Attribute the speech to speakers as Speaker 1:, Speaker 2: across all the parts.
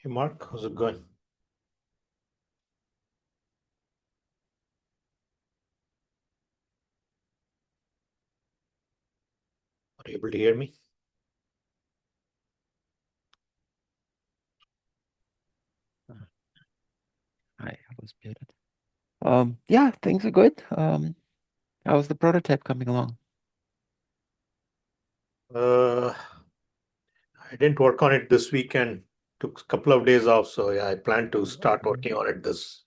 Speaker 1: Hey Mark, how's it going? Are you able to hear me?
Speaker 2: I was muted. Yeah, things are good. How's the prototype coming along?
Speaker 1: Uh, I didn't work on it this weekend. Took a couple of days off, so yeah, I plan to start working on it this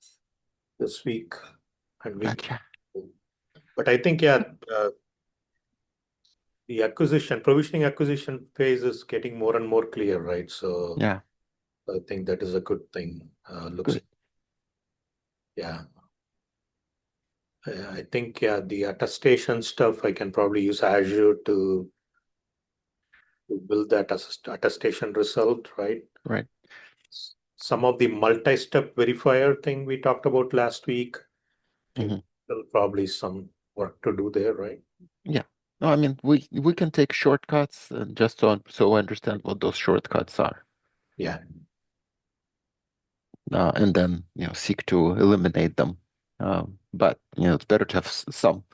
Speaker 1: week and week.
Speaker 2: Gotcha.
Speaker 1: But I think the provisioning acquisition phase is getting more and more clear, right? So
Speaker 2: Yeah,
Speaker 1: I think that is a good thing. Looks
Speaker 2: good.
Speaker 1: like yeah. I think the attestation stuff I can probably use Azure to build that attestation result, right?
Speaker 2: Right.
Speaker 1: Some of the multi-step verifier thing we talked about last week, I think
Speaker 2: Hmm.
Speaker 1: there'll probably some work to do there, right?
Speaker 2: Yeah. No, I mean we can take shortcuts and just so I understand what those shortcuts are,
Speaker 1: Yeah.
Speaker 2: and then seek to eliminate them. But it's better to have some,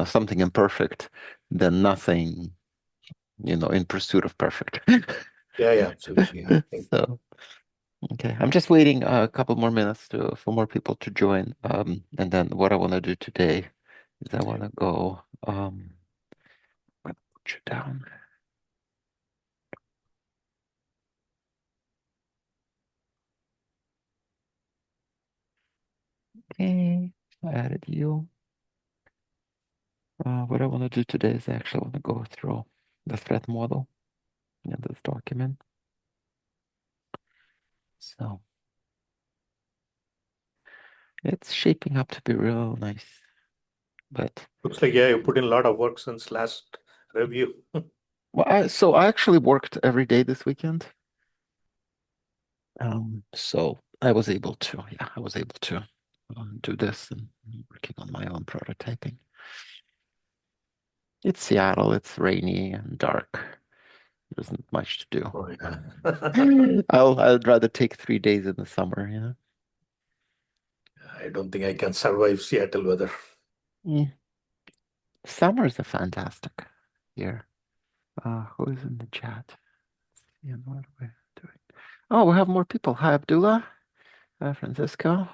Speaker 2: something imperfect than nothing, in pursuit of perfect.
Speaker 1: Yeah, absolutely. I think
Speaker 2: So. Okay, I'm just waiting a couple more minutes for more people to join. And then what I want to do today is I want to go. I'm gonna put you down. Okay, I added you. What I want to do today is actually want to go through the threat model in this document. So it's shaping up to be real nice. But
Speaker 1: looks like you put in a lot of work since last review.
Speaker 2: well, I actually worked every day this weekend. So I was able to do this and working on my own prototyping. It's Seattle, it's rainy and dark. There isn't much to do.
Speaker 1: Oh, yeah.
Speaker 2: I'd rather take 3 days in the summer.
Speaker 1: I don't think I can survive Seattle weather.
Speaker 2: Mm. Summers are fantastic here. Who is in the chat? And what are we doing? Oh, we have more people. Hi, Abdullah. Hi, Francisco.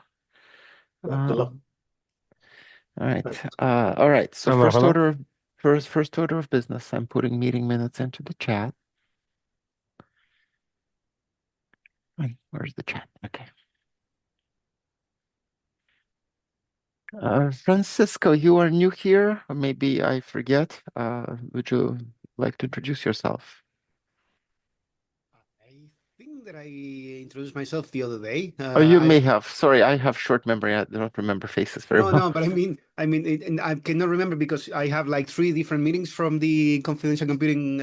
Speaker 1: Abdullah.
Speaker 2: Um, all right. All right. So
Speaker 3: Hello, hello.
Speaker 2: first order of business. I'm putting meeting minutes into the chat. Where's the chat? Okay. Francisco, you are new here, or maybe I forget. Would you like to introduce yourself?
Speaker 3: I think that I introduced myself the other day.
Speaker 2: Oh, you may have. Sorry, I have short memory. I don't remember faces very
Speaker 3: No,
Speaker 2: well.
Speaker 3: no, but and I cannot remember because I have like three different meetings from the confidential computing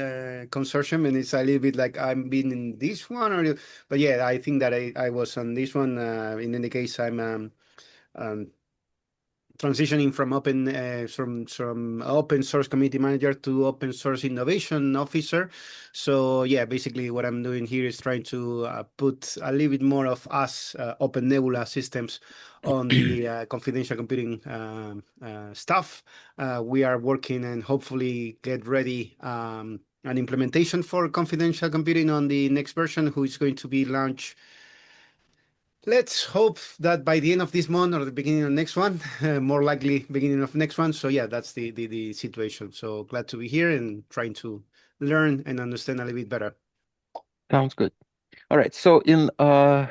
Speaker 3: consortium, and it's a little bit like I'm being in this one, but yeah, I think that I was on this one. In any case, I'm um, transitioning from open source community manager to open source innovation officer. So yeah, basically what I'm doing here is trying to put a little bit more of us open nebula systems on the confidential computing stuff. We are working and hopefully get ready an implementation for confidential computing on the next version, who is going to be launched. Let's hope that by the end of this month or the beginning of next one, more likely beginning of next one. So yeah, that's the situation. So glad to be here and trying to learn and understand a little bit better.
Speaker 2: Sounds good. All right. So in uh,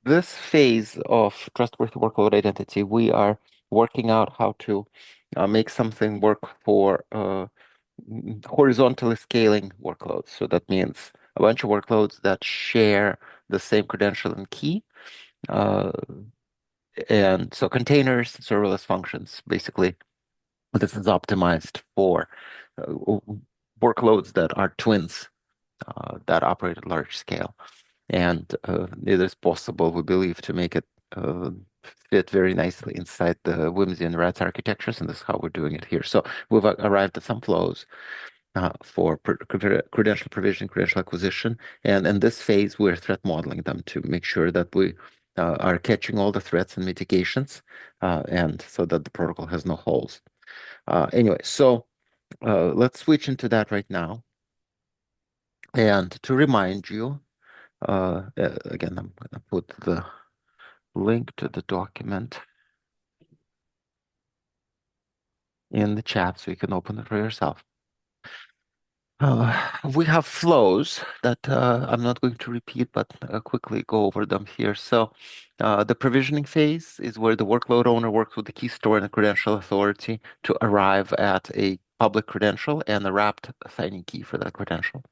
Speaker 2: this phase of trustworthy workload identity, we are working out how to make something work for horizontally scaling workloads. So that means a bunch of workloads that share the same credential and key. Uh, and so containers, serverless functions, basically, this is optimized for uh, workloads that are twins that operate at large scale. And it is possible, we believe, to make it fit very nicely inside the Whimsy and Rats architectures, and this is how we're doing it here. So we've arrived at some flows. for credential provision, credential acquisition. And in this phase, we're threat modeling them to make sure that we are catching all the threats and mitigations, and so that the protocol has no holes. Anyway, so let's switch into that right now. And to remind you, again, I'm going to put the link to the document in the chat so you can open it for yourself. We have flows that I'm not going to repeat, but quickly go over them here. So the provisioning phase is where the workload owner works with the key store and the credential authority to arrive at a public credential and a wrapped signing key for that credential.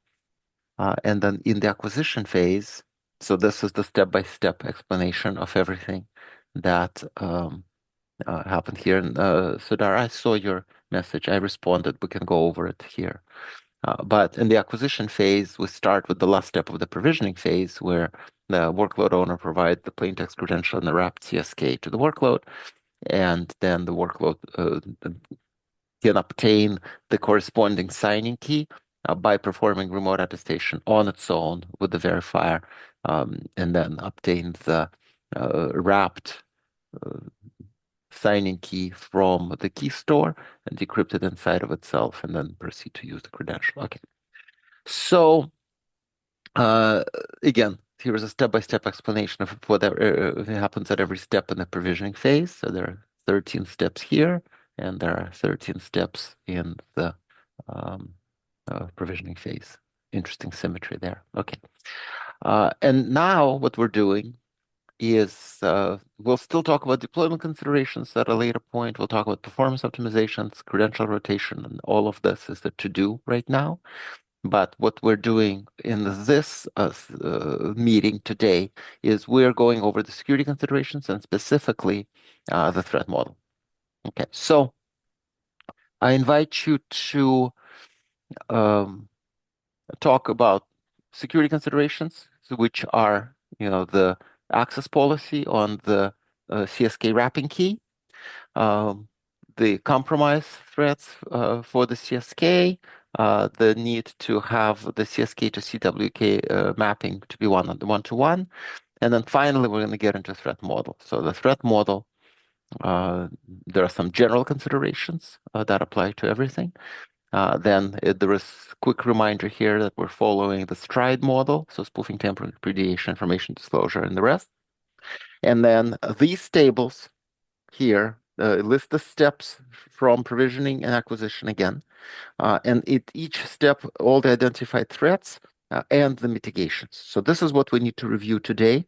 Speaker 2: And then in the acquisition phase, so this is the step-by-step explanation of everything that happened here. And Sudar, I saw your message. I responded. We can go over it here. But in the acquisition phase, we start with the last step of the provisioning phase, where the workload owner provides the plaintext credential and the wrapped CSK to the workload, and then the workload can obtain the corresponding signing key by performing remote attestation on its own with the verifier, and then obtain the wrapped signing key from the key store and decrypt it inside of itself, and then proceed to use the credential. Okay. So again, here is a step-by-step explanation of what happens at every step in the provisioning phase. So there are 13 steps here, and there are 13 steps in the provisioning phase. Interesting symmetry there. Okay. And now what we're doing is we'll still talk about deployment considerations at a later point. We'll talk about performance optimizations, credential rotation, and all of this is the to-do right now. But what we're doing in this meeting today is we're going over the security considerations and specifically the threat model. Okay, so I invite you to talk about security considerations, which are, the access policy on the CSK wrapping key, the compromise threats for the CSK, the need to have the CSK to CWK mapping to be one-to-one. And then finally, we're going to get into threat model. So the threat model, there are some general considerations that apply to everything. Then there is a quick reminder here that we're following the STRIDE model, so spoofing, tampering, repudiation, information disclosure, and the rest. And then these tables here list the steps from provisioning and acquisition again. And at each step, all the identified threats and the mitigations. So this is what we need to review today,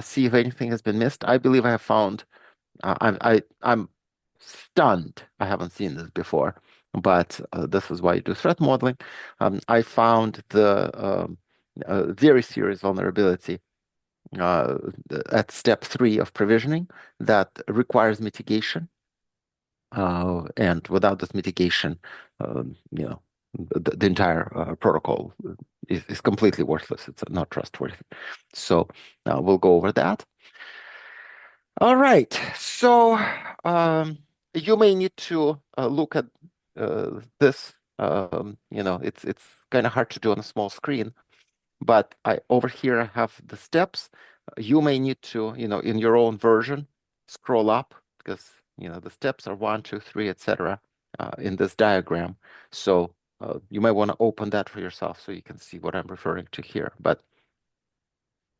Speaker 2: see if anything has been missed. I believe I have found, I'm stunned. I haven't seen this before, but this is why you do threat modeling. I found the very serious vulnerability at step 3 of provisioning that requires mitigation. And without this mitigation, the entire protocol is completely worthless. It's not trustworthy. So we'll go over that. All right. So you may need to look at this. It's kind of hard to do on a small screen, but over here I have the steps. You may need to, in your own version, scroll up because the steps are 1, 2, 3, etc. In this diagram. So you might want to open that for yourself so you can see what I'm referring to here. But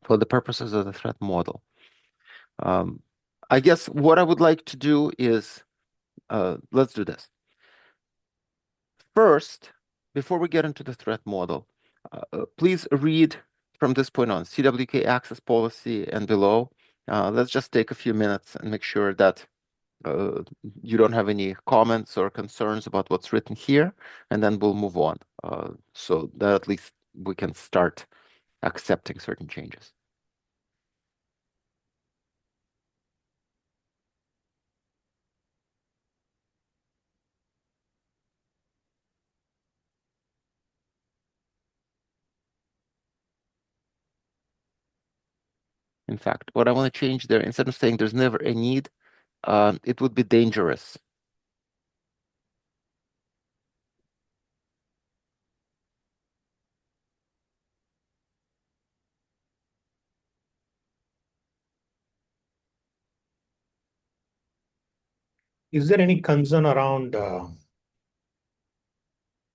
Speaker 2: for the purposes of the threat model, I guess what I would like to do is let's do this. First, before we get into the threat model, please read from this point on CWK access policy and below. Let's just take a few minutes and make sure that you don't have any comments or concerns about what's written here, and then we'll move on so that at least we can start accepting certain changes. In fact, what I want to change there, instead of saying there's never a need, it would be dangerous.
Speaker 1: Is there any concern around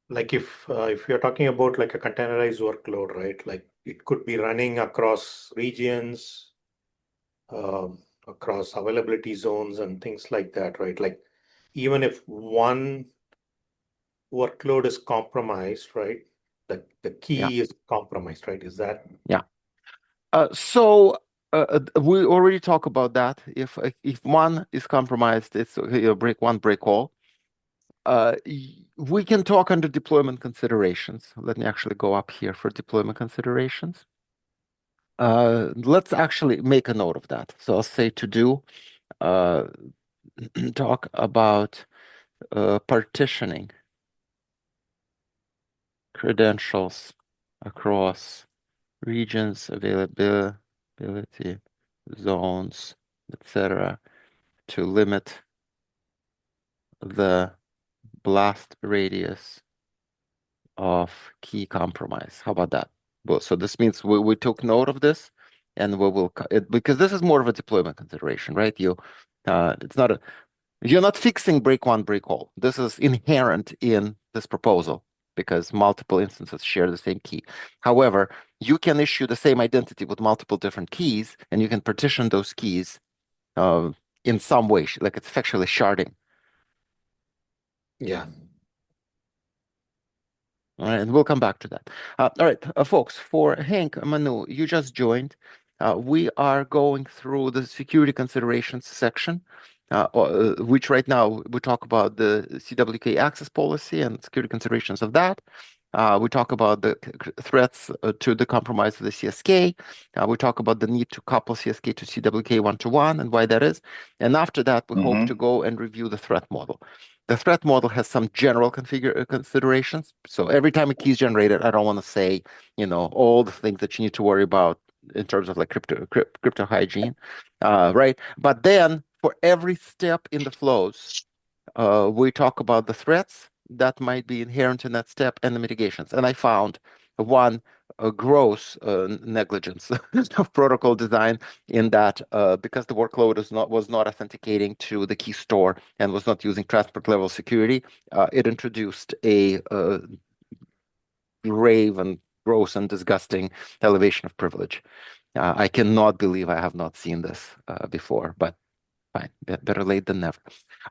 Speaker 1: like if you're talking about like a containerized workload, right? Like it could be running across regions, across availability zones and things like that, right? Like even if one workload is compromised, right? The
Speaker 2: Yeah,
Speaker 1: key is compromised, right? Is that
Speaker 2: yeah. So we already talked about that. If one is compromised, it's break one, break all. We can talk under deployment considerations. Let me actually go up here for deployment considerations. Let's actually make a note of that. So I'll say to do uh, talk about partitioning credentials across regions, availability zones, etc., to limit the blast radius of key compromise. How about that? Well, so this means we took note of this, and we will because this is more of a deployment consideration, right? It's not a you're not fixing break one, break all. This is inherent in this proposal because multiple instances share the same key. However, you can issue the same identity with multiple different keys, and you can partition those keys uh, in some way, like it's effectively sharding.
Speaker 1: yeah.
Speaker 2: All right, and we'll come back to that. All right, folks, for Hank, Manu, you just joined. We are going through the security considerations section, which right now we talk about the CWK access policy and security considerations of that. We talk about the threats to the compromise of the CSK. We talk about the need to couple CSK to CWK one-to-one and why that is. And after that, we hope to go and review the threat model. The threat model has some general considerations. So every time a key is generated, I don't want to say, all the things that you need to worry about in terms of like crypto hygiene, right? But then for every step in the flows, we talk about the threats that might be inherent in that step and the mitigations. And I found one gross negligence of protocol design in that because the workload was not authenticating to the key store and was not using transport level security, it introduced a grave and gross and disgusting elevation of privilege. I cannot believe I have not seen this before, but fine, better late than never.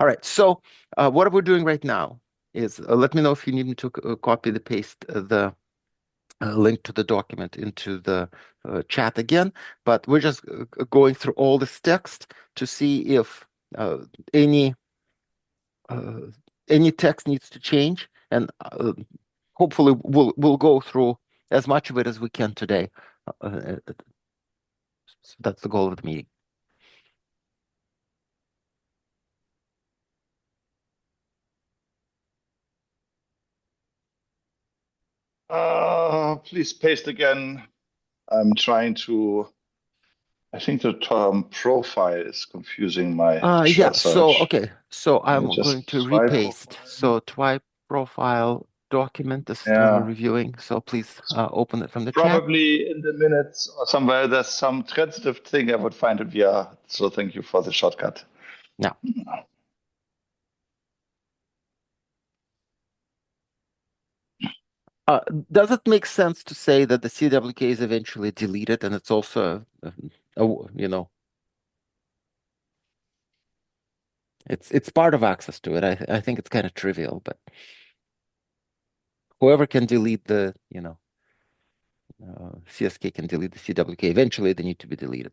Speaker 2: All right, so what we're doing right now is let me know if you need me to copy the paste the link to the document into the chat again, but we're just going through all this text to see if uh, any any text needs to change, and hopefully we'll go through as much of it as we can today. So that's the goal of the meeting.
Speaker 4: Please paste again. I'm trying to. I think the term profile is confusing my
Speaker 2: Yeah,
Speaker 4: short
Speaker 2: so
Speaker 4: search.
Speaker 2: okay, so I'm going
Speaker 4: Just
Speaker 2: to
Speaker 4: try
Speaker 2: repaste. So
Speaker 4: profile.
Speaker 2: twipe profile document, this is the one we're
Speaker 4: Yeah,
Speaker 2: reviewing. So please open it from the chat.
Speaker 4: probably in the minutes or somewhere there's some transitive thing I would find it via. So thank you for the shortcut.
Speaker 2: Yeah. Does it make sense to say that the CWK is eventually deleted and it's also, it's part of access to it. I think it's kind of trivial, but whoever can delete the, CSK can delete the CWK. Eventually, they need to be deleted.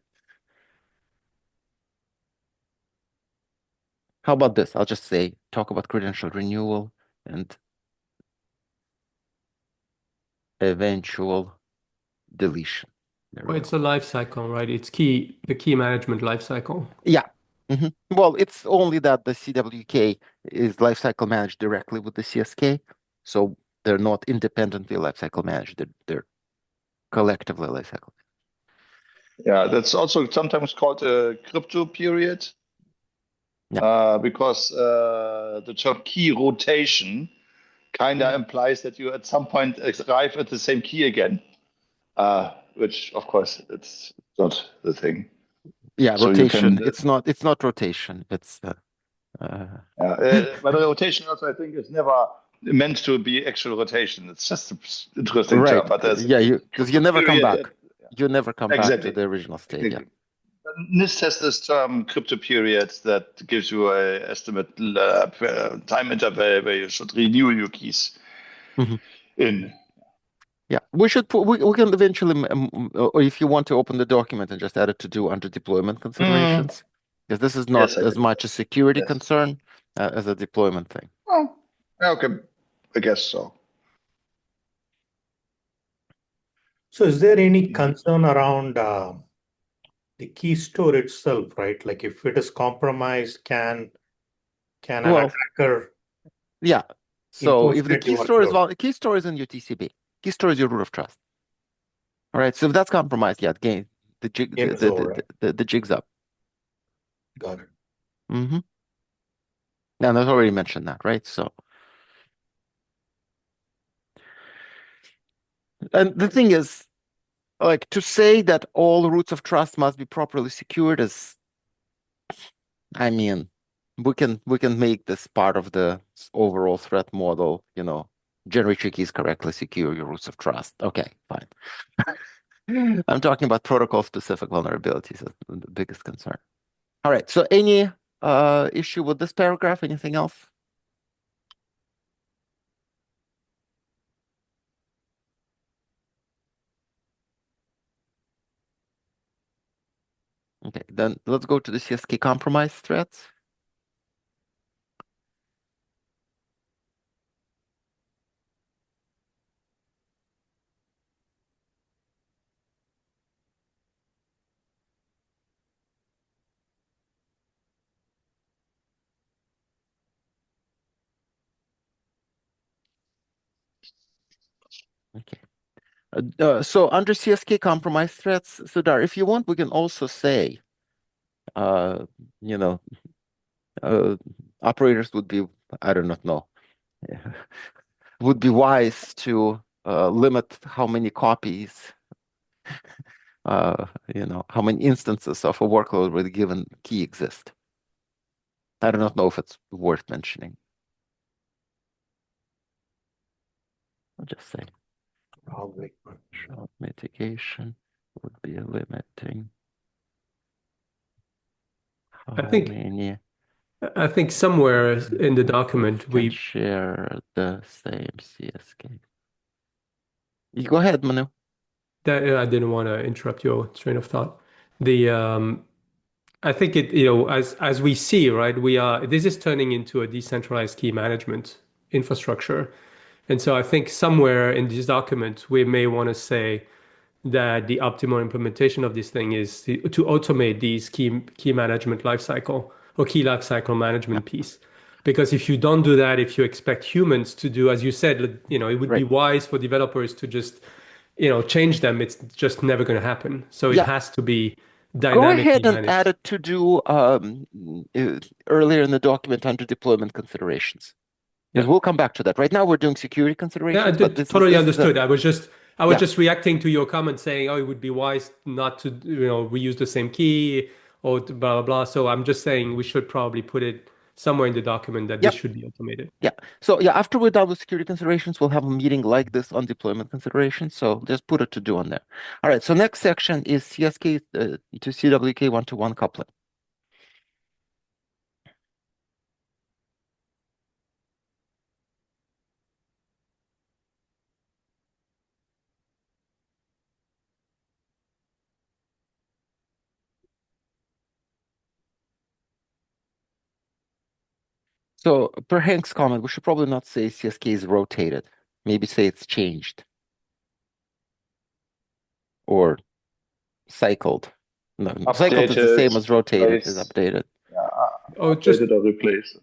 Speaker 2: How about this? I'll just say, talk about credential renewal and eventual deletion. There we
Speaker 5: Well,
Speaker 2: go.
Speaker 5: it's a life cycle, right? It's the key management life cycle.
Speaker 2: Yeah. Well, it's only that the CWK is lifecycle managed directly with the CSK, so they're not independently lifecycle managed. They're collectively lifecycle.
Speaker 4: Yeah, that's also sometimes called a crypto period.
Speaker 2: Yeah.
Speaker 4: Because the term key rotation kind of implies that you at some point arrive at the same key again, which of course it's not the thing.
Speaker 2: Yeah,
Speaker 4: So you
Speaker 2: rotation.
Speaker 4: can
Speaker 2: It's not rotation. It's
Speaker 4: But the rotation also, I think, is never meant to be actual rotation. It's just an interesting
Speaker 2: Right.
Speaker 4: term, but there's
Speaker 2: Because you never come
Speaker 4: period
Speaker 2: back. You never come back to
Speaker 4: exactly.
Speaker 2: the original state. Yeah.
Speaker 4: Exactly. NIST has this term crypto period that gives you a estimate time interval where you should renew your keys in.
Speaker 2: Yeah, we should put, we can eventually, or if you want to open the document and just add it to do under deployment considerations, because this is not
Speaker 4: Yes, I
Speaker 2: as
Speaker 4: think
Speaker 2: much a security
Speaker 4: yes.
Speaker 2: concern as a deployment thing.
Speaker 4: Oh, okay, I guess so.
Speaker 1: So is there any concern around the key store itself, right? Like if it is compromised, can an
Speaker 2: Well,
Speaker 1: attacker
Speaker 2: yeah. So if the
Speaker 1: impersonate the
Speaker 2: key store is in your TCP, key store is your root of trust. All right. So if that's compromised, yeah, game
Speaker 1: is over, right?
Speaker 2: the jig's up.
Speaker 1: Got it.
Speaker 2: Mm-hmm. And I've already mentioned that, right? So, and the thing is, like to say that all roots of trust must be properly secured is, I mean, we can make this part of the overall threat model, generate your keys correctly, secure your roots of trust. Okay, fine. I'm talking about protocol specific vulnerabilities as the biggest concern. All right, so any issue with this paragraph? Anything else? Okay, then let's go to the CSK compromise threats. Okay. So under CSK compromise threats, Sudar, if you want, we can also say, uh, you know, operators would be, I do not know, would be wise to limit how many copies, how many instances of a workload with a given key exist. I do not know if it's worth mentioning. I'll just say short mitigation would be limiting how
Speaker 5: I think somewhere in the document
Speaker 2: can share the same CSK. You go ahead, Manu.
Speaker 5: I didn't want to interrupt your train of thought. I think as we see, right, this is turning into a decentralized key management infrastructure. And so I think somewhere in this document, we may want to say that the optimal implementation of this thing is to automate these key management lifecycle or key lifecycle management piece. Because if you don't do that, if you expect humans to do, as you said, it would be wise for developers to just, change them. It's just never going to happen. So it has to be dynamically
Speaker 2: Go ahead and
Speaker 5: managed.
Speaker 2: add it to do earlier in the document under deployment considerations. Because we'll come back to that. Right now we're doing security considerations.
Speaker 5: Yeah, I
Speaker 2: but
Speaker 5: did, totally understood. I was just reacting to your comment saying, "Oh, it would be wise not to, reuse the same key or blah blah blah." So I'm just saying we should probably put it somewhere in the document that this should be automated.
Speaker 2: Yeah. So yeah, after we're done with security considerations, we'll have a meeting like this on deployment considerations. So just put it to do on there. All right. So next section is CSK to CWK one-to-one coupling. So per Hank's comment, we should probably not say CSK is rotated. Maybe say it's changed or cycled. No, cycled is the same as rotated, is updated.
Speaker 4: Updated or replaced.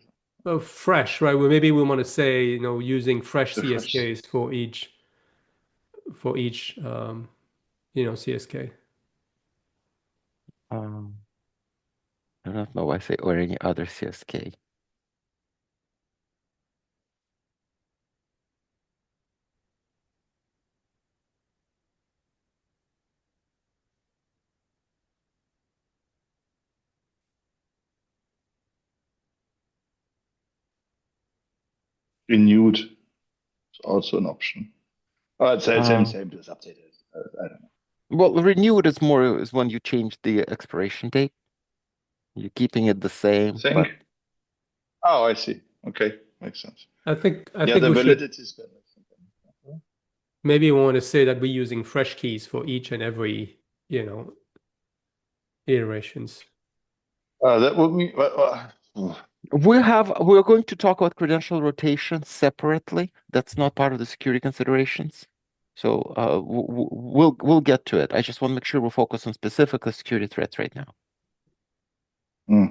Speaker 5: Fresh, right? Well, maybe we want to say, using fresh CSKs for each CSK.
Speaker 2: I don't know why I say or any other CSK.
Speaker 4: Renewed is also an option. Oh, it's same,
Speaker 2: Uh,
Speaker 4: just updated. I don't know.
Speaker 2: well, renewed is more is when you change the expiration date. You're keeping it the same,
Speaker 4: Think?
Speaker 2: but
Speaker 4: Oh, I see. Okay, makes sense.
Speaker 5: I think
Speaker 4: Yeah, the
Speaker 5: we should
Speaker 4: validity is better.
Speaker 5: maybe want to say that we're using fresh keys for each and every, iterations.
Speaker 4: That would mean.
Speaker 2: we're going to talk about credential rotation separately. That's not part of the security considerations. So we'll get to it. I just want to make sure we're focused on specifically security threats right now.
Speaker 4: Hmm.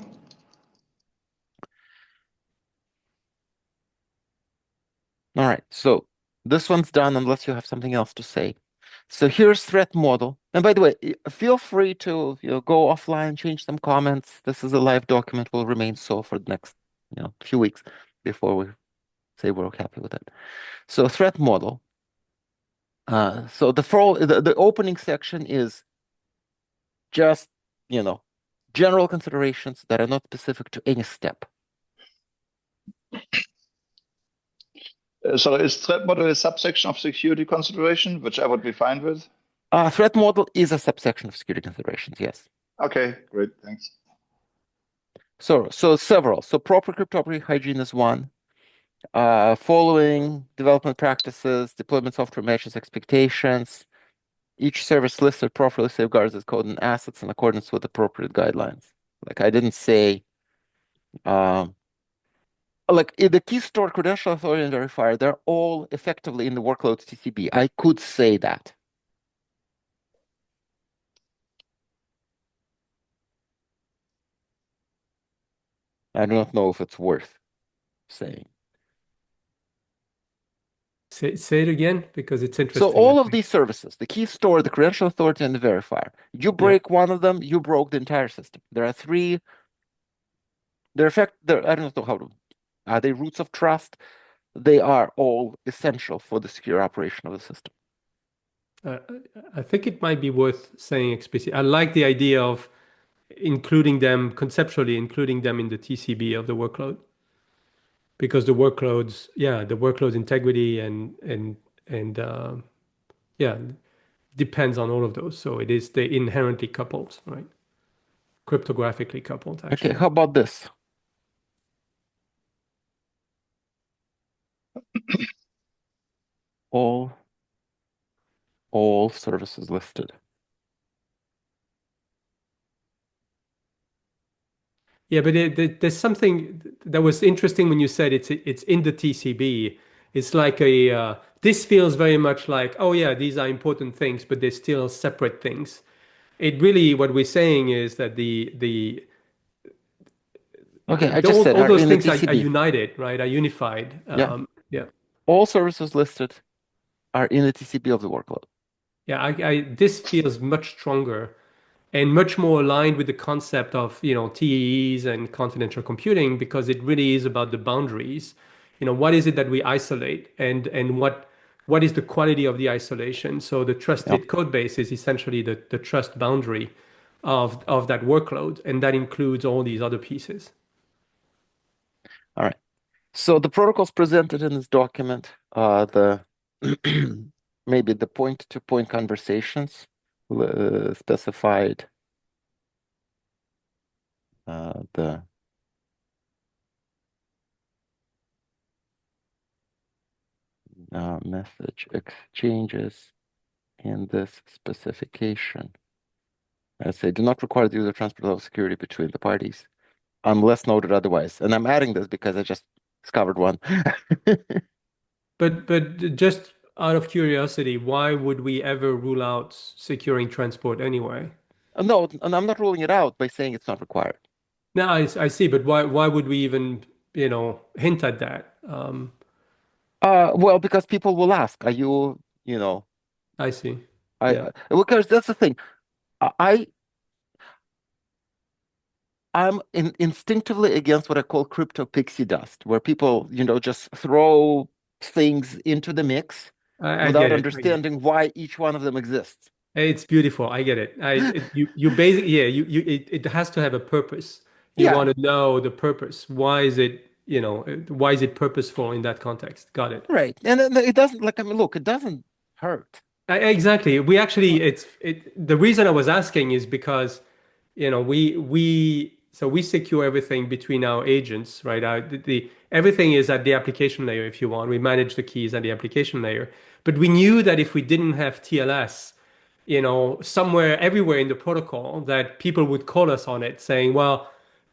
Speaker 2: All right, so this one's done unless you have something else to say. So here's threat model. And by the way, feel free to go offline, change some comments. This is a live document, will remain so for the next few weeks before we say we're happy with it. So threat model. So the opening section is just general considerations that are not specific to any step.
Speaker 4: So is threat model a subsection of security consideration, which I would be fine with?
Speaker 2: Threat model is a subsection of security considerations, yes.
Speaker 4: Okay, great, thanks.
Speaker 2: So several. So proper cryptography hygiene is one. Following development practices, deployment software matches expectations. Each service listed properly safeguards its code and assets in accordance with appropriate guidelines. Like I didn't say, like in the key store, credential authority and verifier, they're all effectively in the workloads TCP. I could say that. I do not know if it's worth saying.
Speaker 5: Say it again because it's
Speaker 2: So
Speaker 5: interesting.
Speaker 2: all of these services, the key store, the credential authority, and the verifier, you break one of them, you broke the entire system. There are three. I don't know how to. Are they roots of trust? They are all essential for the secure operation of the system.
Speaker 5: I think it might be worth saying explicitly. I like the idea of including them conceptually, including them in the TCB of the workload, because the workloads integrity and depends on all of those. So they inherently coupled, right? Cryptographically coupled, actually.
Speaker 2: Okay, how about this? All services listed.
Speaker 5: Yeah, but there's something that was interesting when you said it's in the TCB. It's like this feels very much like, oh yeah, these are important things, but they're still separate things. It really, what we're saying is that
Speaker 2: Okay, I just said
Speaker 5: all
Speaker 2: are
Speaker 5: those
Speaker 2: in the
Speaker 5: things are
Speaker 2: TCB.
Speaker 5: united, right? Are unified.
Speaker 2: Yeah.
Speaker 5: Yeah.
Speaker 2: All services listed are in the TCP of the workload.
Speaker 5: Yeah, this feels much stronger and much more aligned with the concept of, TEEs and confidential computing, because it really is about the boundaries. What is it that we isolate, and what is the quality of the isolation? So the trusted code base is essentially the trust boundary of that workload, and that includes all these other pieces.
Speaker 2: All right. So the protocols presented in this document, maybe the point-to-point conversations specified the message exchanges in this specification. I say do not require the user transport of security between the parties unless noted otherwise. And I'm adding this because I just discovered one.
Speaker 5: But just out of curiosity, why would we ever rule out securing transport anyway?
Speaker 2: No, and I'm not ruling it out by saying it's not required.
Speaker 5: No, I see, but why would we even, hint at that?
Speaker 2: Well, because people will ask, are you,
Speaker 5: I see.
Speaker 2: Because that's the thing. I'm instinctively against what I call crypto pixie dust, where people, just throw things into the mix
Speaker 5: I
Speaker 2: without
Speaker 5: get it.
Speaker 2: understanding why each one of them exists.
Speaker 5: It's beautiful. I get it. You basically, it has to have a purpose. You
Speaker 2: Yeah.
Speaker 5: want to know the purpose. Why is it why is it purposeful in that context? Got it.
Speaker 2: Right. And then it doesn't, like, I mean, look, it doesn't hurt.
Speaker 5: Exactly. We actually, the reason I was asking is because, we secure everything between our agents, right? Everything is at the application layer, if you want. We manage the keys at the application layer. But we knew that if we didn't have TLS, somewhere, everywhere in the protocol, that people would call us on it saying, well,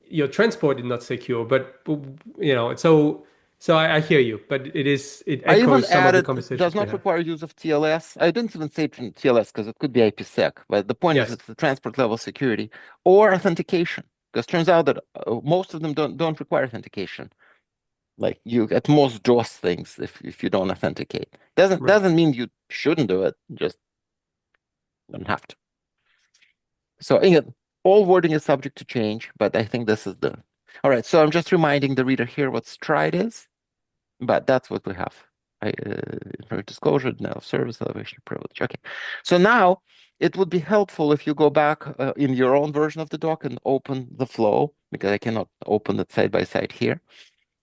Speaker 5: your transport is not secure. So I hear you, but it
Speaker 2: I even
Speaker 5: echoes some of the
Speaker 2: added,
Speaker 5: conversations
Speaker 2: does
Speaker 5: we
Speaker 2: not
Speaker 5: have.
Speaker 2: require use of TLS. I didn't even say TLS because it could be IPsec, but the point is
Speaker 5: Yes.
Speaker 2: it's the transport level security or authentication. Because turns out that most of them don't require authentication. Like you at most JAWS things if you don't authenticate.
Speaker 5: Right.
Speaker 2: Doesn't mean you shouldn't do it, just don't have to. So again, all wording is subject to change, but I think this is the all right. So I'm just reminding the reader here what stride is, but that's what we have. Disclosure, denial of service, elevation of privilege. Okay. So now it would be helpful if you go back in your own version of the doc and open the flow, because I cannot open it side by side here.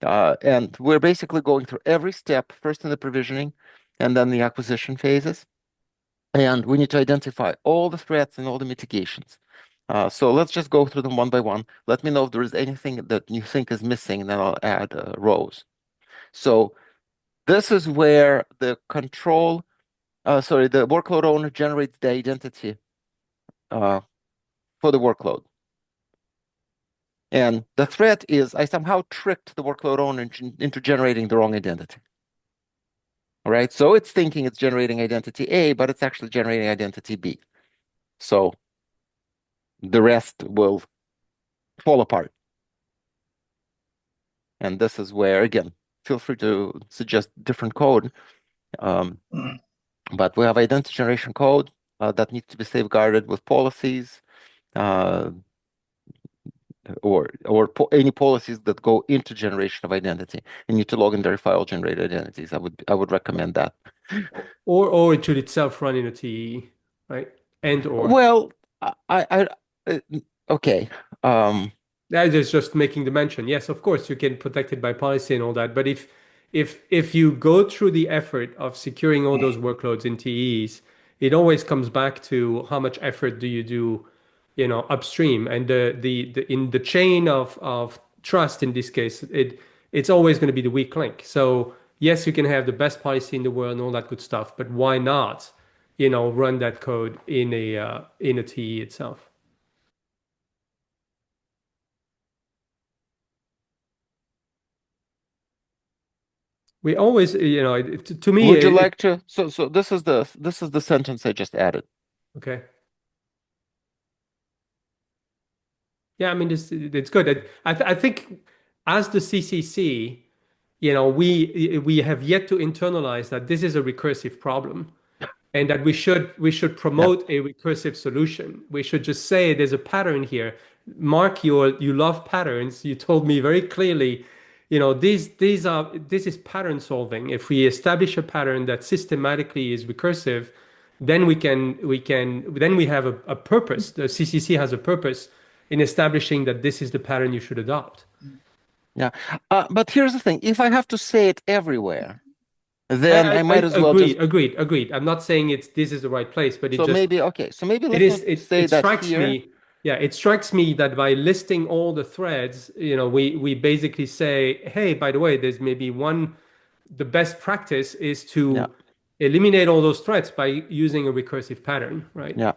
Speaker 2: And we're basically going through every step, first in the provisioning and then the acquisition phases. And we need to identify all the threats and all the mitigations. So let's just go through them one by one. Let me know if there is anything that you think is missing, and then I'll add rows. So this is where the the workload owner generates the identity for the workload. And the threat is I somehow tricked the workload owner into generating the wrong identity. All right, so it's thinking it's generating identity A, but it's actually generating identity B. So the rest will fall apart. And this is where, again, feel free to suggest different code. But we have identity generation code that needs to be safeguarded with policies or any policies that go into generation of identity. You need to log and verify all generated identities. I would recommend that.
Speaker 5: Or it should itself run in a TE, right? Or.
Speaker 2: Well, okay.
Speaker 5: That is just making the mention. Yes, of course, you can protect it by policy and all that. But if you go through the effort of securing all those workloads in TEs, it always comes back to how much effort do you do, upstream. And in the chain of trust in this case, it's always going to be the weak link. So yes, you can have the best policy in the world and all that good stuff, but why not, run that code in a TE itself? We always, to me.
Speaker 2: Would you like to? So this is the sentence I just added.
Speaker 5: Okay. Yeah, I mean, it's good. I think as the CCC, we have yet to internalize that this is a recursive problem, and that we should promote a recursive solution. We should just say there's a pattern here. Mark, you love patterns. You told me very clearly, this is pattern solving. If we establish a pattern that systematically is recursive, then we have a purpose. The CCC has a purpose in establishing that this is the pattern you should adopt.
Speaker 2: Yeah, but here's the thing: if I have to say it everywhere, then I might as well just
Speaker 5: agreed. I'm not saying this is the right place, but
Speaker 2: so maybe let's say that
Speaker 5: strikes
Speaker 2: here.
Speaker 5: me. Yeah, it strikes me that by listing all the threads, we basically say, hey, by the way, there's maybe the best practice is to eliminate all those threads by using a recursive pattern, right?
Speaker 2: Yeah.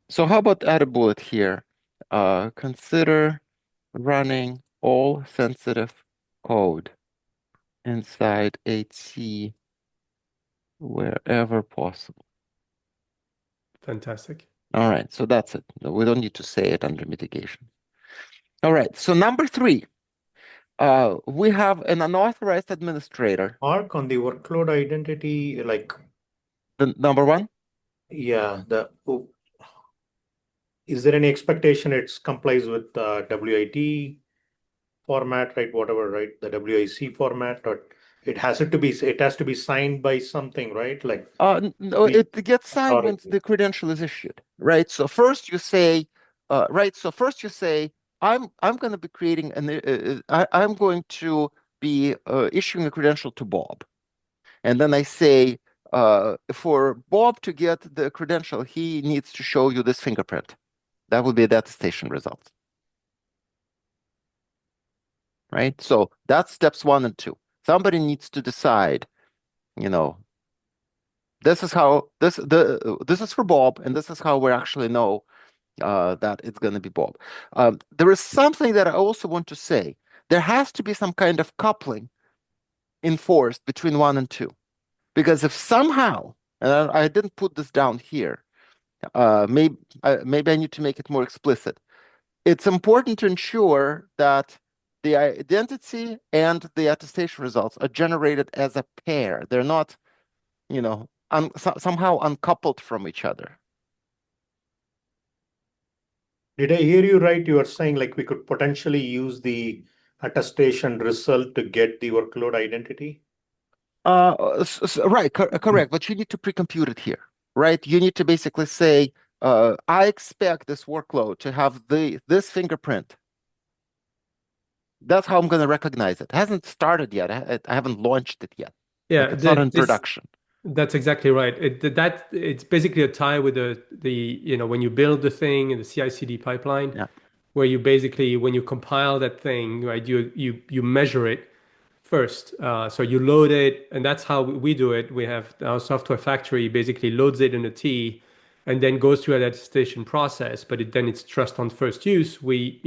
Speaker 2: So how about add a bullet here? Consider running all sensitive code inside AT wherever possible.
Speaker 5: Fantastic.
Speaker 2: All right, so that's it. We don't need to say it under mitigation. All right, so number 3, we have an unauthorized administrator.
Speaker 1: Mark, on the workload identity, like
Speaker 2: the number 1?
Speaker 1: Yeah, is there any expectation it complies with WIT format, right? Whatever, right? The WIC format, or it has to be signed by something, right? Like
Speaker 2: no, it gets signed once the credential is issued, right? So first you say, I'm going to be creating I'm going to be issuing a credential to Bob, and then I say for Bob to get the credential, he needs to show you this fingerprint. That would be the attestation results, right? So that's steps 1 and 2. Somebody needs to decide, you know, this is how this is for Bob, and this is how we actually know that it's going to be Bob. There is something that I also want to say. There has to be some kind of coupling enforced between 1 and 2, because if somehow, and I didn't put this down here, maybe I need to make it more explicit. It's important to ensure that the identity and the attestation results are generated as a pair. They're not, somehow uncoupled from each other.
Speaker 1: Did I hear you right? You are saying like we could potentially use the attestation result to get the workload identity?
Speaker 2: Right, correct. But you need to pre-compute it here, right? You need to basically say, I expect this workload to have this fingerprint. That's how I'm going to recognize it. It hasn't started yet. I haven't launched it yet.
Speaker 5: Yeah,
Speaker 2: Like, it's not in production.
Speaker 5: That's exactly right. It's basically a tie with when you build the thing in the CI/CD pipeline,
Speaker 2: Yeah.
Speaker 5: where you basically, when you compile that thing, right, you measure it first. So you load it, and that's how we do it. We have our software factory basically loads it in a T, and then goes through an attestation process. But then it's trust on first use. We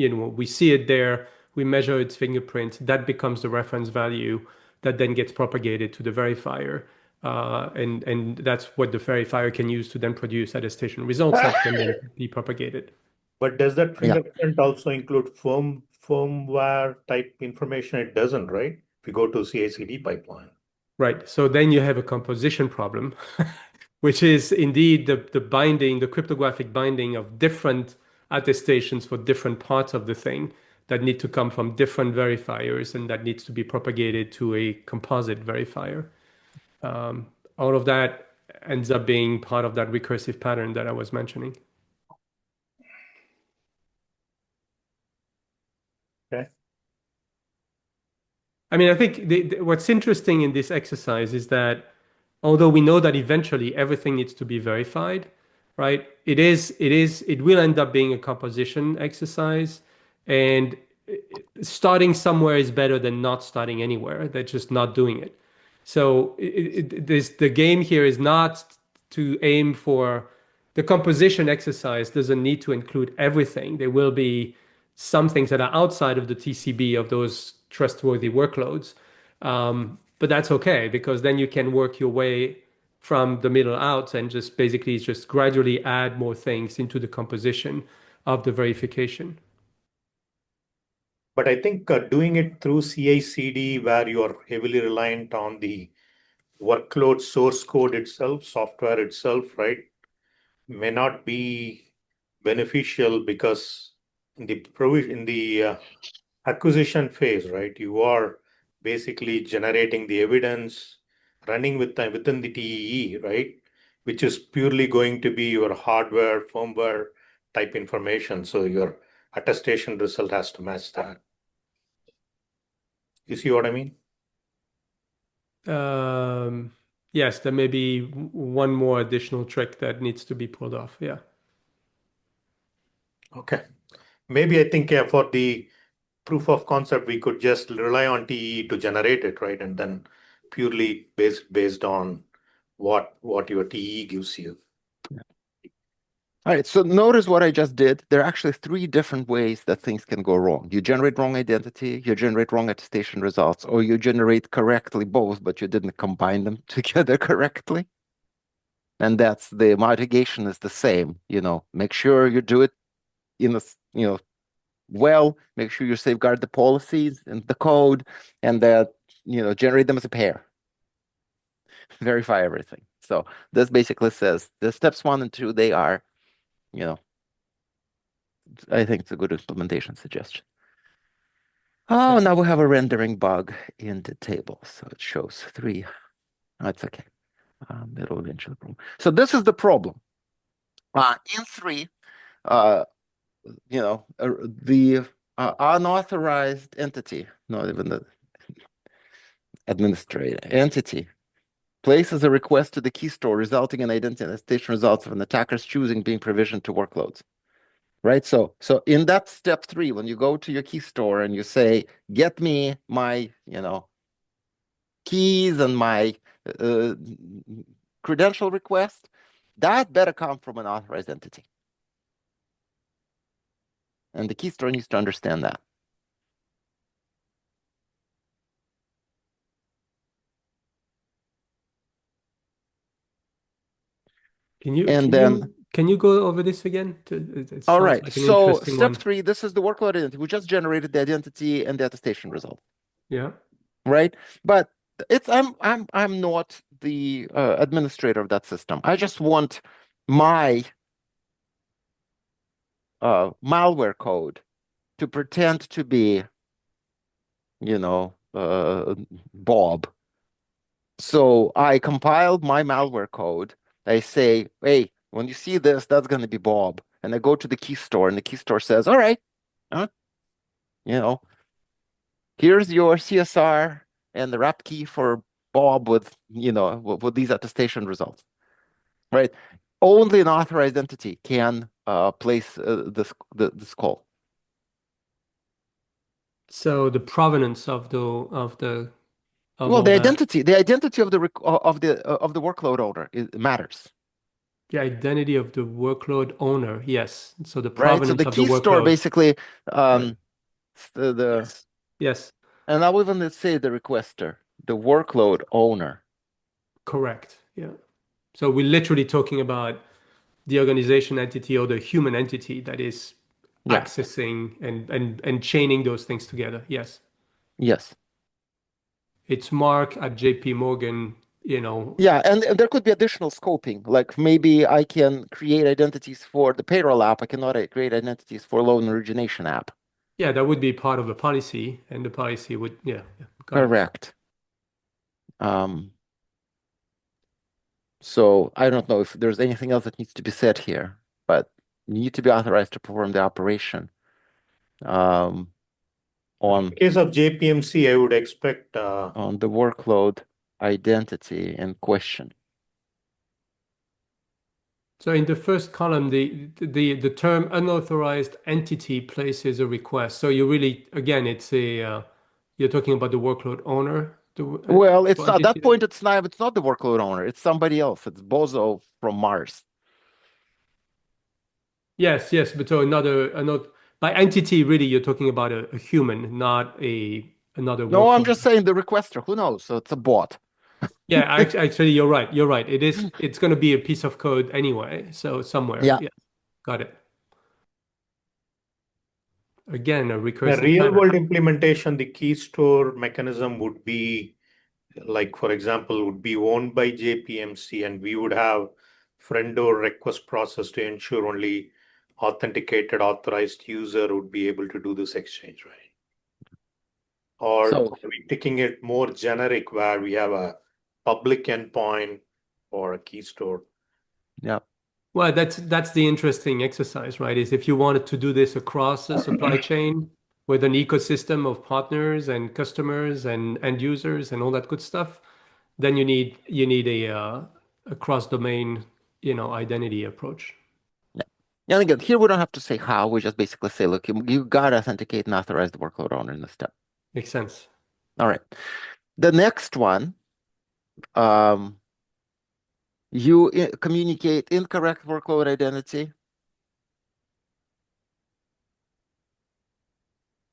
Speaker 5: see it there. We measure its fingerprint. That becomes the reference value that then gets propagated to the verifier. And that's what the verifier can use to then produce attestation results that can then be propagated.
Speaker 1: But does that
Speaker 2: Yeah.
Speaker 1: fingerprint also include firmware type information? It doesn't, right? If you go to CI/CD pipeline.
Speaker 5: Right. So then you have a composition problem, which is indeed the cryptographic binding of different attestations for different parts of the thing that need to come from different verifiers, and that needs to be propagated to a composite verifier. All of that ends up being part of that recursive pattern that I was mentioning.
Speaker 1: Okay.
Speaker 5: I mean, I think what's interesting in this exercise is that although we know that eventually everything needs to be verified, right? It will end up being a composition exercise, and starting somewhere is better than not starting anywhere. They're just not doing it. So the game here is not to aim for the composition exercise doesn't need to include everything. There will be some things that are outside of the TCB of those trustworthy workloads. But that's okay, because then you can work your way from the middle out and just basically just gradually add more things into the composition of the verification.
Speaker 1: But I think doing it through CI/CD, where you are heavily reliant on the workload source code itself, software itself, right, may not be beneficial, because in the acquisition phase, right, you are basically generating the evidence, running within the TEE, right, which is purely going to be your hardware, firmware type information. So your attestation result has to match that. You see what I mean?
Speaker 5: Yes, there may be one more additional trick that needs to be pulled off. Yeah.
Speaker 1: Okay. Maybe I think for the proof of concept, we could just rely on TE to generate it, right? And then purely based on what your TE gives you.
Speaker 2: All right, so notice what I just did. There are actually 3 different ways that things can go wrong. You generate wrong identity, you generate wrong attestation results, or you generate correctly both, but you didn't combine them together correctly. And that's the mitigation is the same. Make sure you do it in a, well, make sure you safeguard the policies and the code, and that, generate them as a pair. Verify everything. So this basically says the steps 1 and 2, they are, I think it's a good implementation suggestion. Oh, now we have a rendering bug in the table. So it shows 3. That's okay. It'll eventually problem. So this is the problem. In 3, the unauthorized entity, not even the administrator entity, places a request to the key store, resulting in identification results of an attacker's choosing being provisioned to workloads. Right. So in that step 3, when you go to your key store and you say, get me my, keys and my credential request, that better come from an authorized entity. And the key store needs to understand that.
Speaker 5: Can you
Speaker 2: And
Speaker 5: can
Speaker 2: then,
Speaker 5: you can you go over this again? It
Speaker 2: all
Speaker 5: sounds
Speaker 2: right.
Speaker 5: like an
Speaker 2: So
Speaker 5: interesting
Speaker 2: step
Speaker 5: one.
Speaker 2: 3, this is the workload identity. We just generated the identity and the attestation result.
Speaker 5: Yeah.
Speaker 2: Right. But I'm not the administrator of that system. I just want my malware code to pretend to be, Bob. So I compiled my malware code. I say, hey, when you see this, that's going to be Bob. And I go to the key store, and the key store says, all right, here's your CSR and the wrap key for Bob with, with these attestation results, right? Only an authorized entity can place this call.
Speaker 5: So the provenance of the of
Speaker 2: Well,
Speaker 5: all
Speaker 2: the
Speaker 5: that,
Speaker 2: identity of the workload owner matters,
Speaker 5: the identity of the workload owner. Yes. So the
Speaker 2: right? So
Speaker 5: provenance
Speaker 2: the
Speaker 5: of the
Speaker 2: key store
Speaker 5: workload.
Speaker 2: basically,
Speaker 5: Right.
Speaker 2: the
Speaker 5: Yes. Yes.
Speaker 2: and I'll even say the requester, the workload owner.
Speaker 5: Correct. Yeah. So we're literally talking about the organization entity or the human entity that is
Speaker 2: Yeah.
Speaker 5: accessing and chaining those things together. Yes.
Speaker 2: Yes.
Speaker 5: It's Mark at JP Morgan,
Speaker 2: Yeah, and there could be additional scoping. Like maybe I can create identities for the payroll app. I cannot create identities for loan origination app.
Speaker 5: Yeah, that would be part of the policy, and the policy would, yeah, got it.
Speaker 2: Correct. So I don't know if there's anything else that needs to be said here, but you need to be authorized to perform the operation.
Speaker 1: In
Speaker 2: On
Speaker 1: case of JPMC, I would expect
Speaker 2: on the workload identity in question.
Speaker 5: So in the first column, the term unauthorized entity places a request. So you really, again, it's you're talking about the workload owner.
Speaker 2: Well, it's at that
Speaker 5: entity.
Speaker 2: point it's not the workload owner, it's somebody else. It's Bozo from Mars.
Speaker 5: Yes, yes, but so another by entity, really, you're talking about a human, not another
Speaker 2: No, I'm
Speaker 5: workload.
Speaker 2: just saying the requester. Who knows? So it's a bot.
Speaker 5: Yeah, actually, you're right. You're right. It's going to be a piece of code anyway. So somewhere.
Speaker 2: Yeah.
Speaker 5: Yeah, got it. Again, a
Speaker 1: the
Speaker 5: recursive
Speaker 1: real
Speaker 5: pattern.
Speaker 1: world implementation, the key store mechanism would be like, for example, would be owned by JPMC, and we would have friend or request process to ensure only authenticated authorized user would be able to do this exchange, right? Or
Speaker 2: So
Speaker 1: are we taking it more generic where we have a public endpoint or a key store?
Speaker 2: yeah.
Speaker 5: Well, that's the interesting exercise, right? Is if you wanted to do this across a supply chain with an ecosystem of partners and customers and end users and all that good stuff, then you need a cross-domain, identity approach.
Speaker 2: Yeah. And again, here we don't have to say how, we just basically say, look, you gotta authenticate and authorize the workload owner in this step.
Speaker 5: Makes sense.
Speaker 2: All right. The next one, you communicate incorrect workload identity.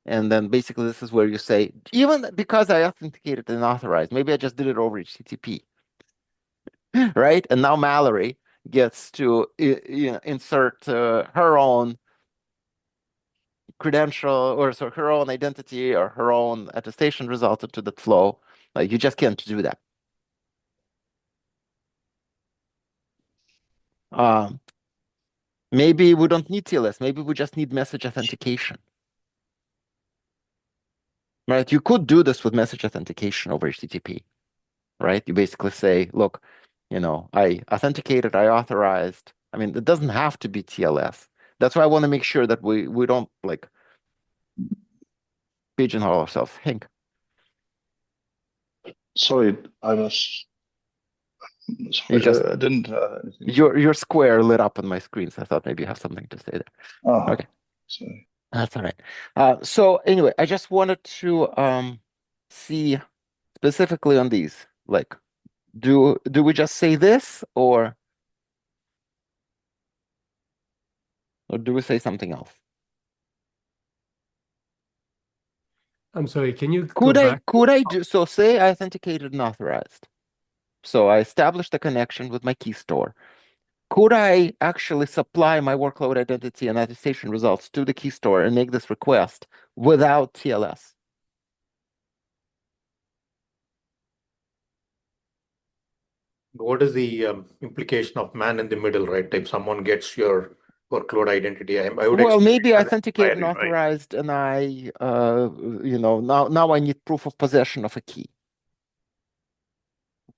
Speaker 2: And then basically this is where you say, even because I authenticated and authorized, maybe I just did it over HTTP, right? And now Mallory gets to insert her own credential or so her own identity or her own attestation result into the flow. Like you just can't do that. Maybe we don't need TLS. Maybe we just need message authentication. Right? You could do this with message authentication over HTTP. Right? You basically say, look, I authenticated, I authorized. I mean, it doesn't have to be TLS. That's why I want to make sure that we don't like pigeonhole ourselves. Hank.
Speaker 4: Sorry, I didn't.
Speaker 2: Your square lit up on my screen, so I thought maybe you have something to say there.
Speaker 4: Oh,
Speaker 2: okay,
Speaker 4: sorry.
Speaker 2: That's all right. So anyway, I just wanted to see specifically on these, like, do we just say this, or do we say something else?
Speaker 5: I'm sorry, can you go back?
Speaker 2: Could I do so? Say I authenticated and authorized. So I established a connection with my key store. Could I actually supply my workload identity and attestation results to the key store and make this request without TLS?
Speaker 1: What is the implication of man in the middle, right? If someone gets your workload identity, I would
Speaker 2: Well,
Speaker 1: expect
Speaker 2: maybe
Speaker 1: it as
Speaker 2: authenticated and
Speaker 1: expiry, right?
Speaker 2: authorized, and I, now I need proof of possession of a key.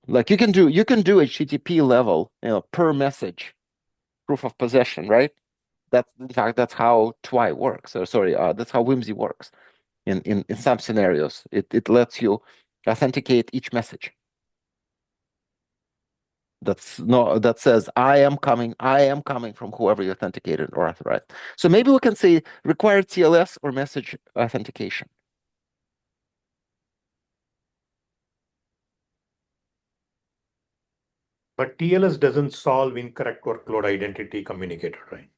Speaker 2: Like you can do HTTP level, per message, proof of possession, right? In fact, that's how TWI works. Or sorry, that's how Whimsy works. In some scenarios, it lets you authenticate each message. That says I am coming from whoever you authenticated or authorized. So maybe we can say required TLS or message authentication.
Speaker 1: But TLS doesn't solve incorrect workload identity communicator, right?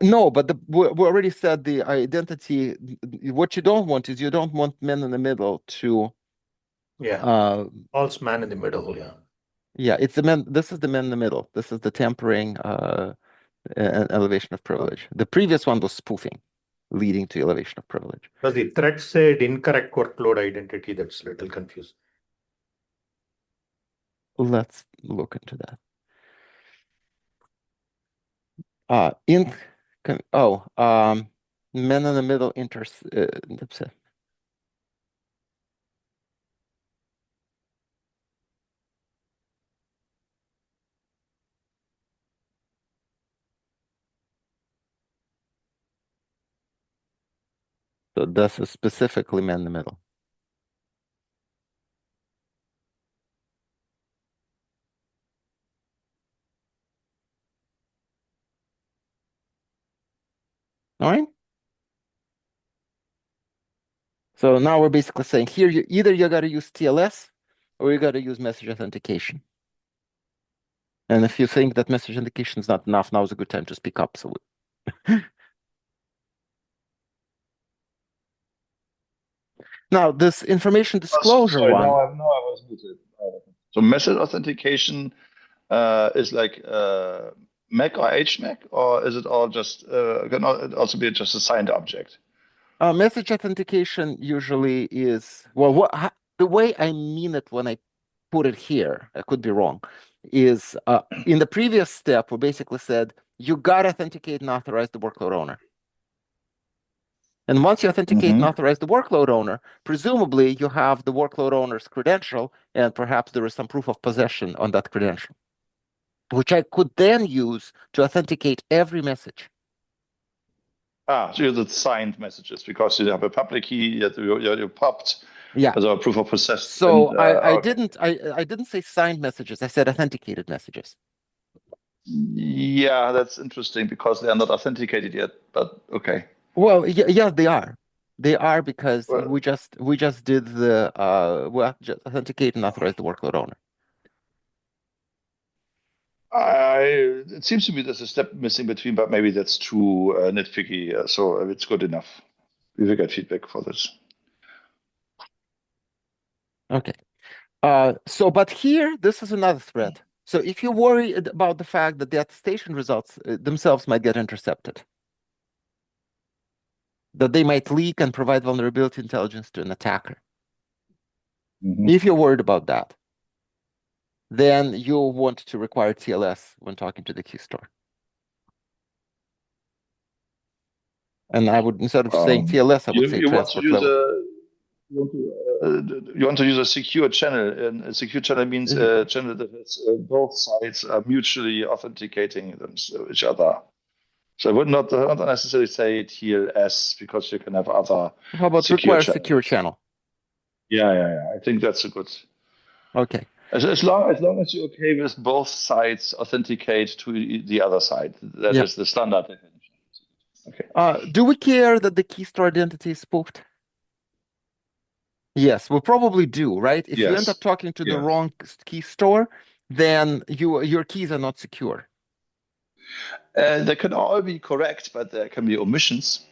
Speaker 2: No, but we already said the identity. What you don't want is you don't want men in the middle to.
Speaker 1: Yeah. False man in the middle. Yeah.
Speaker 2: Yeah, it's the man. This is the man in the middle. This is the tampering, and elevation of privilege. The previous one was spoofing, leading to elevation of privilege.
Speaker 1: Because the threat said incorrect workload identity. That's a little confusing.
Speaker 2: Let's look into that. Men in the middle that's it. So this is specifically men in the middle. All right. So now we're basically saying here, either you got to use TLS or you got to use message authentication. And if you think that message authentication is not enough, now is a good time to speak up. So now this information disclosure
Speaker 4: Sorry,
Speaker 2: one.
Speaker 4: now I was muted. So message authentication is like Mac or HMAC, or is it all just can it also be just a signed object?
Speaker 2: Message authentication usually is, well, the way I mean it when I put it here, I could be wrong, is in the previous step, we basically said you got to authenticate and authorize the workload owner. And once you authenticate and authorize the workload owner, presumably you have the workload owner's credential, and perhaps there is some proof of possession on that credential, which I could then use to authenticate every message.
Speaker 4: So you use signed messages because you have a public key that you popped as a proof of possession.
Speaker 2: So I didn't say signed messages. I said authenticated messages.
Speaker 4: Yeah, that's interesting because they are not authenticated yet. But okay.
Speaker 2: Well, yeah, they are. They are because we just did the just authenticate and authorize the workload owner.
Speaker 4: It seems to me there's a step missing between, but maybe that's too nitpicky. So it's good enough. We will get feedback for this.
Speaker 2: Okay. But here, this is another threat. So if you worry about the fact that the attestation results themselves might get intercepted, that they might leak and provide vulnerability intelligence to an attacker. If you're worried about that, then you want to require TLS when talking to the key store. And I would, instead of saying TLS, I would say transport level.
Speaker 4: You want to use a secure channel, and a secure channel means a channel that has both sides are mutually authenticating each other. So I would not necessarily say TLS because you can have other
Speaker 2: How about
Speaker 4: secure
Speaker 2: require
Speaker 4: channels.
Speaker 2: secure channel?
Speaker 4: Yeah. I think that's a good.
Speaker 2: Okay.
Speaker 4: As long as you're okay with both sides authenticate to the other side, that is the standard definition. Okay.
Speaker 2: Do we care that the key store identity is spoofed? Yes, we probably do, right? If you end up talking to the wrong key store, then your keys are not secure.
Speaker 4: They can all be correct, but there can be omissions,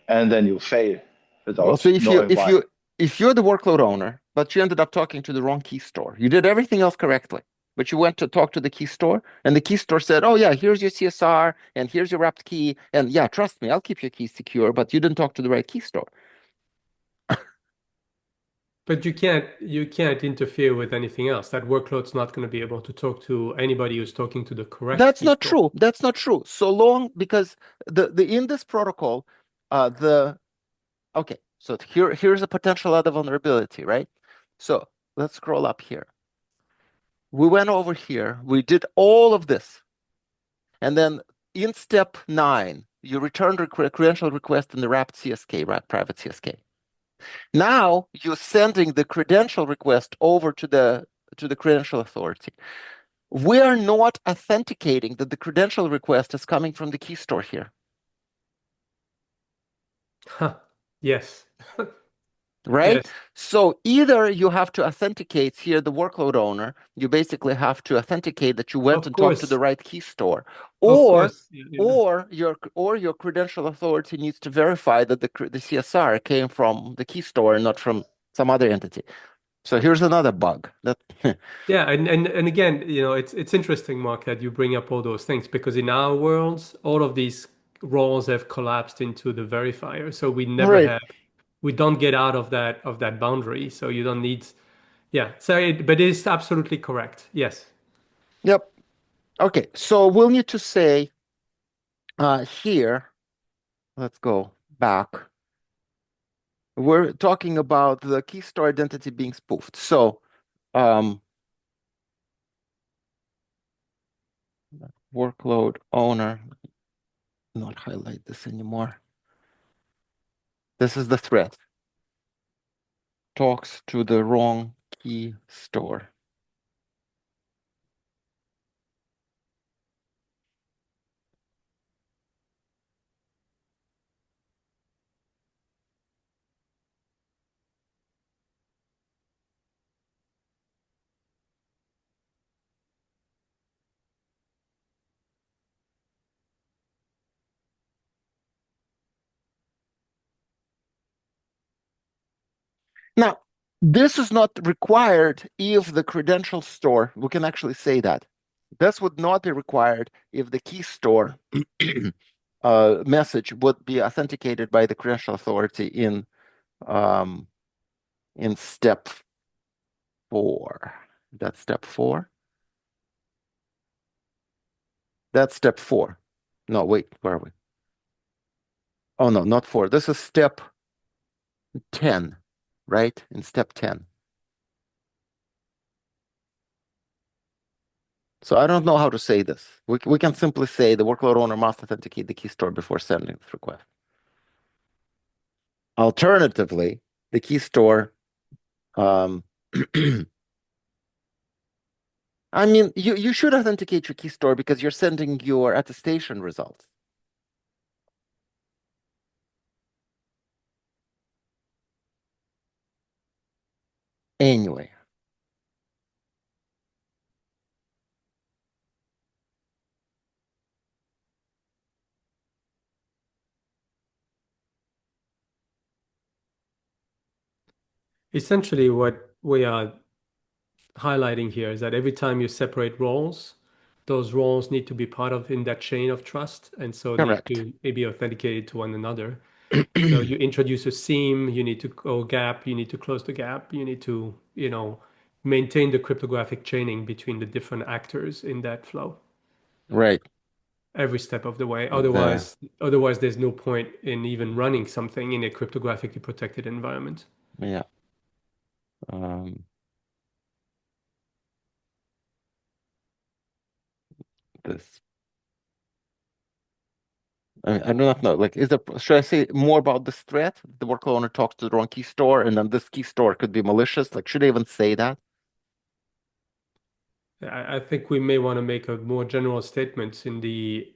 Speaker 4: and then you fail without knowing why.
Speaker 2: If you're the workload owner, but you ended up talking to the wrong key store, you did everything else correctly, but you went to talk to the key store, and the key store said, "Oh yeah, here's your CSR, and here's your wrapped key, and yeah, trust me, I'll keep your keys secure," but you didn't talk to the right key store.
Speaker 5: But you can't interfere with anything else. That workload's not going to be able to talk to anybody who's talking to the correct
Speaker 2: That's
Speaker 5: key
Speaker 2: not
Speaker 5: store.
Speaker 2: true. That's not true. So long because the in this protocol, okay, so here's a potential other vulnerability, right? So let's scroll up here. We went over here, we did all of this. And then in step 9, you returned a credential request in the wrapped CSK, wrapped private CSK. Now you're sending the credential request over to the credential authority. We are not authenticating that the credential request is coming from the key store here.
Speaker 5: Yes.
Speaker 2: Right?
Speaker 5: Yes.
Speaker 2: So either you have to authenticate here, the workload owner, you basically have to authenticate that you went and talked to the right key store, or your credential authority needs to verify that the CSR came from the key store and not from some other entity. So here's another bug.
Speaker 5: Yeah, and again, it's interesting, Mark, that you bring up all those things because in our worlds, all of these roles have collapsed into the verifier. So we don't get out of that boundary. So you don't need, yeah. So but it is absolutely correct. Yes.
Speaker 2: Yep. Okay. So we'll need to say here, let's go back. We're talking about the key store identity being spoofed. So workload owner, not highlight this anymore. This is the threat. Talks to the wrong key store. Now, this is not required if the credential store, we can actually say that. This would not be required if the key store message would be authenticated by the credential authority in step 4. That's step 4. That's step 4. No, wait, where are we? Oh, no, not 4. This is step 10, right? In step 10. So I don't know how to say this. We can simply say the workload owner must authenticate the key store before sending this request. Alternatively, the key store, I mean, you should authenticate your key store because you're sending your attestation results. Anyway.
Speaker 5: Essentially, what we are highlighting here is that every time you separate roles, those roles need to be part of in that chain of trust, and so
Speaker 2: Correct.
Speaker 5: need to be authenticated to one another. So you introduce a seam, you need to go gap, you need to close the gap, you need to, maintain the cryptographic chaining between the different actors in that flow.
Speaker 2: Right.
Speaker 5: Every step of the way. Otherwise, there's no point in even running something in a cryptographically protected environment.
Speaker 2: Yeah. This. I do not know. Like, should I say more about this threat? The workload owner talks to the wrong key store, and then this key store could be malicious. Like, should I even say that?
Speaker 5: I think we may want to make a more general statement in the,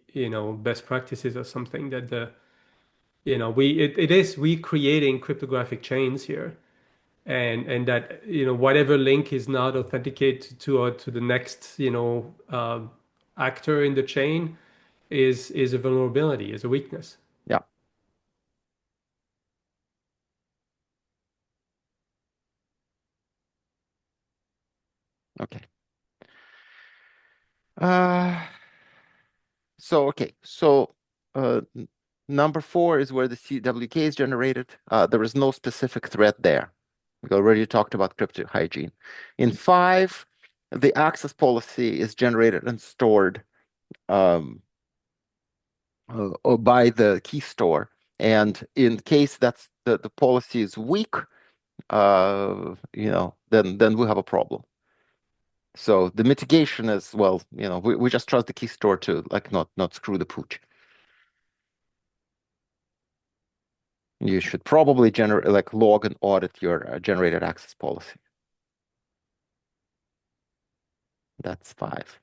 Speaker 5: best practices or something that we creating cryptographic chains here, and that, whatever link is not authenticated to the next, actor in the chain is a vulnerability, is a weakness.
Speaker 2: Yeah. Okay. So number 4 is where the CWK is generated. There is no specific threat there. We already talked about crypto hygiene. In 5, the access policy is generated and stored by the key store. And in case that's the policy is weak, then we have a problem. So the mitigation is, well, we just trust the key store to not screw the pooch. You should probably log and audit your generated access policy. That's 5.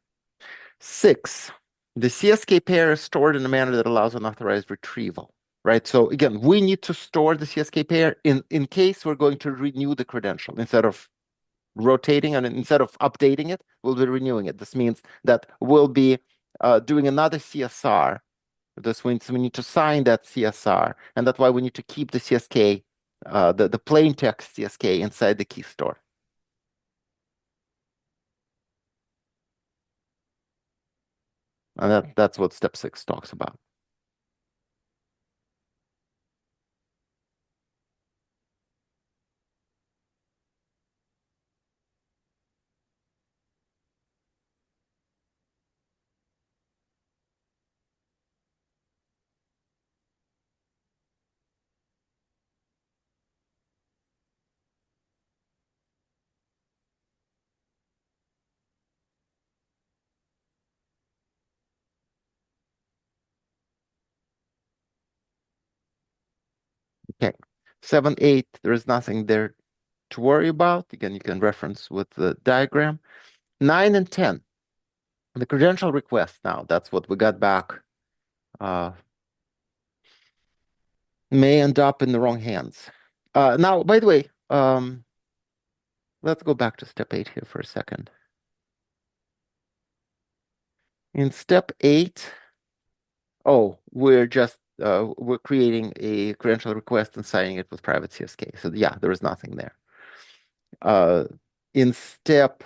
Speaker 2: 6, the CSK pair is stored in a manner that allows unauthorized retrieval, right? So again, we need to store the CSK pair in case we're going to renew the credential. Instead of rotating and instead of updating it, we'll be renewing it. This means that we'll be doing another CSR. This means we need to sign that CSR, and that's why we need to keep the CSK, the plain text CSK inside the key store. And that's what step 6 talks about. Okay, 7, 8, there is nothing there to worry about. Again, you can reference with the diagram. 9 and 10, the credential request now, that's what we got back, may end up in the wrong hands. Now, by the way, let's go back to step 8 here for a second. In step 8, we're creating a credential request and signing it with private CSK. So yeah, there is nothing there. In step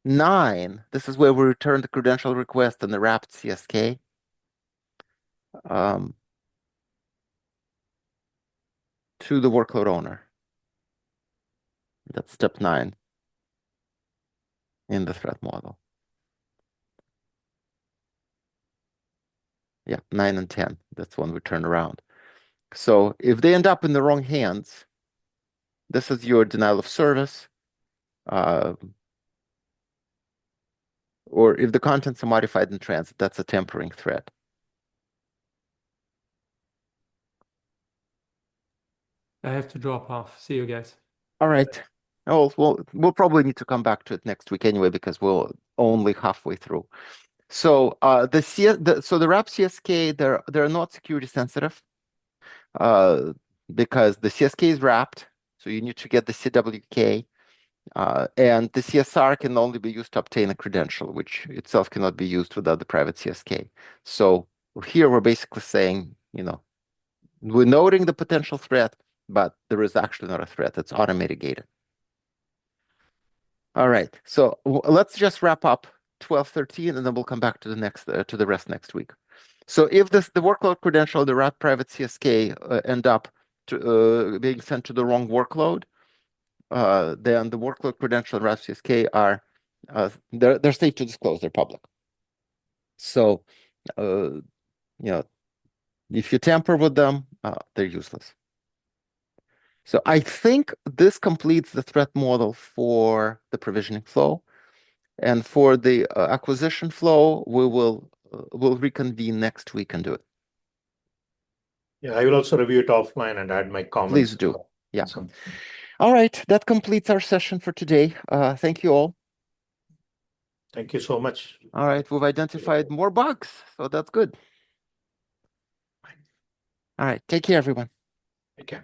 Speaker 2: 9, this is where we return the credential request and the wrapped CSK. To the workload owner. That's step 9 in the threat model. Yeah, 9 and 10. That's when we turn around. So if they end up in the wrong hands, this is your denial of service. Or if the contents are modified in transit, that's a tampering threat.
Speaker 5: I have to drop off. See you guys.
Speaker 2: All right. Oh, well, we'll probably need to come back to it next week anyway, because we're only halfway through. So the wrap CSK, they're not security sensitive, because the CSK is wrapped, so you need to get the CWK, and the CSR can only be used to obtain a credential, which itself cannot be used without the private CSK. So here we're basically saying, we're noting the potential threat, but there is actually not a threat. It's auto-mitigated. All right, so let's just wrap up 12, 13, and then we'll come back to the rest next week. So if the workload credential, the wrap private CSK end up being sent to the wrong workload, then the workload credential and wrap CSK are they're safe to disclose. They're public. So if you tamper with them, they're useless. So I think this completes the threat model for the provisioning flow. And for the acquisition flow, we will we'll reconvene next week and do it.
Speaker 1: Yeah, I will also review it offline and add my comments.
Speaker 2: Please do. Yeah.
Speaker 1: So,
Speaker 2: All right. That completes our session for today. Thank you all.
Speaker 1: thank you so much.
Speaker 2: All right. We've identified more bugs, so that's good. All right. Take care, everyone.
Speaker 1: Okay.